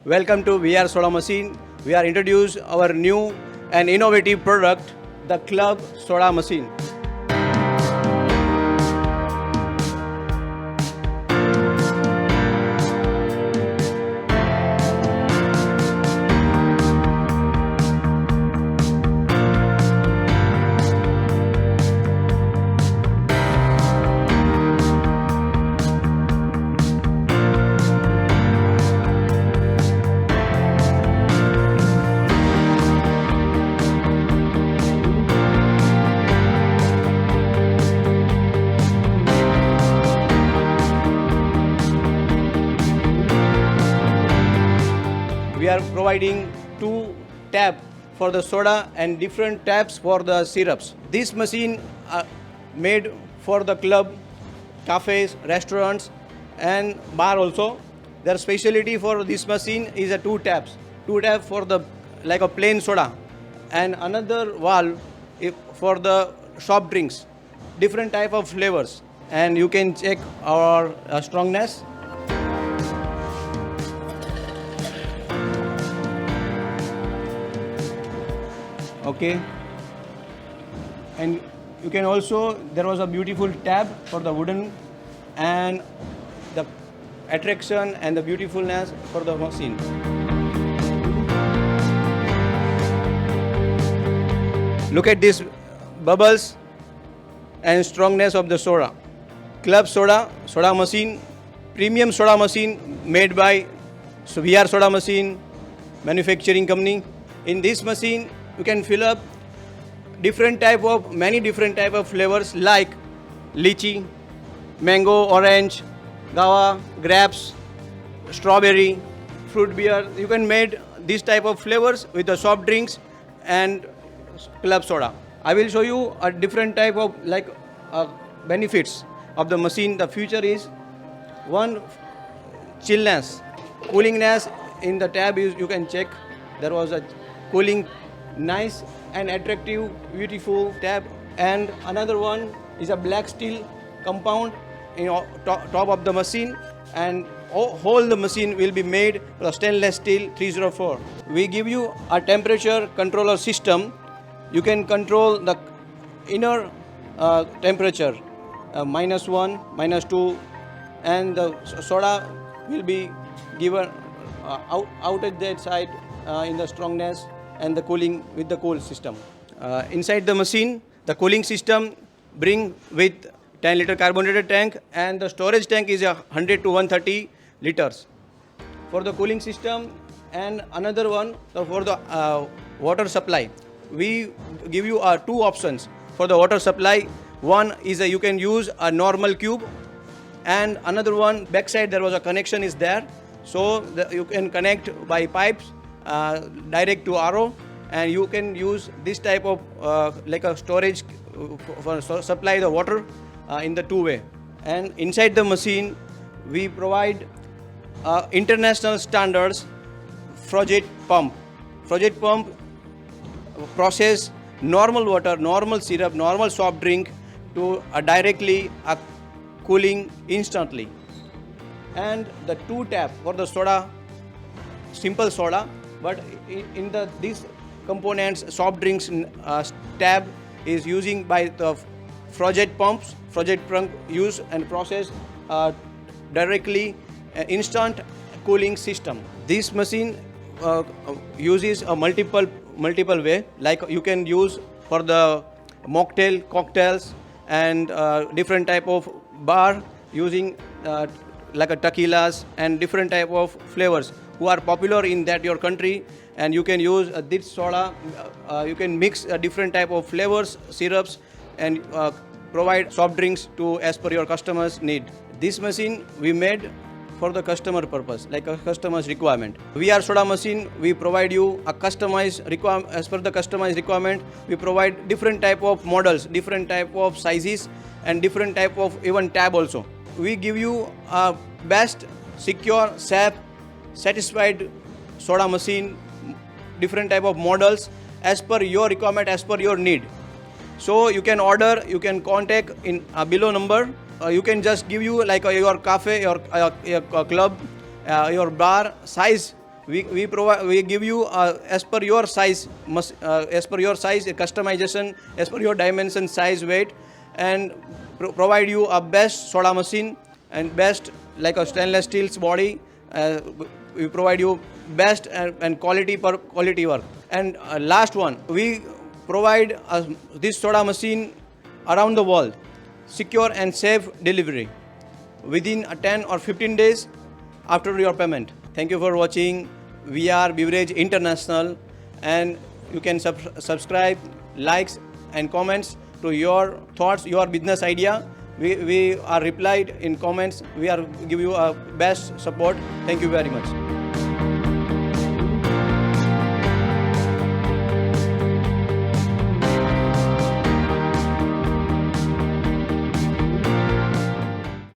Welcome to VR Soda Machine. We are introduce our new and innovative product, the Club Soda Machine. We are providing two tabs for the soda and different tabs for the syrups. This machine made for the club, cafes, restaurants and bar also. Their specialty for this machine is a two tabs. Two tabs for the like a plain soda and another valve for the soft drinks. Different type of flavors and you can check our strongness. Okay, and you can also, there was a beautiful tab for the wooden and the attraction and the beautifulness for the machine. Look at these bubbles and strongness of the soda. Club soda machine, premium soda machine made by VR Soda Machine manufacturing company. In this machine you can fill up many different type of flavors like lychee, mango, orange, guava, grapes, strawberry, fruit beer. You can make these type of flavors with the soft drinks and club soda. I will show you a different type of benefits of the machine. The future is one, chillness, coolingness in the tab is, you can check there was a cooling, nice and attractive, beautiful tab. And another one is a black steel compound in top of the machine, and whole the machine will be made with stainless steel 304. We give you a temperature controller system. You can control the inner temperature, -1, -2, and the soda will be given out at that side in the strongness and the cooling with the cool system. Inside the machine, the cooling system bring with 10-liter carbonated tank, and the storage tank is 100 to 130 liters. For the cooling system and another one for the water supply, we give you two options for the water supply. One is you can use a normal cube, and another one backside there was a connection is there, so you can connect by pipes direct to RO, and you can use this type of like a storage for supply the water in the two-way. And inside the machine we provide international standards Froget pump. Froget pump process normal water, normal syrup, normal soft drink to directly cooling instantly. And the two tap for the soda, simple soda, but in these components soft drinks tab is using by the Froget pumps. Froget pump use and process directly instant cooling system. This machine uses a multiple way, like you can use for the mocktail, cocktails and different type of bar using like a tequilas and different type of flavors who are popular in that your country. And you can use this soda, you can mix different type of flavors, syrups, and provide soft drinks to as per your customer's need. This machine we made for the customer purpose, like a customer's requirement. VR Soda Machine, we provide you a customized requirement. As per the customized requirement, we provide different type of models, different type of sizes, and different type of even tab also. We give you a best, secure, safe, satisfied soda machine, different type of models as per your requirement, as per your need. So you can order, you can contact in below number. You can just give you like your cafe, your club, your bar size We give you as per your size, as per your size, a customization as per your dimension, size, weight, and provide you a best soda machine and best like a stainless steel's body. We provide you best and quality per quality work. And last one, we provide this soda machine around the world, secure and safe delivery within 10 or 15 days after your payment. Thank you for watching. We are Beverage International, and you can subscribe, likes and comments to your thoughts, your business idea. We are replied in comments. We are give you a best support. Thank you very much.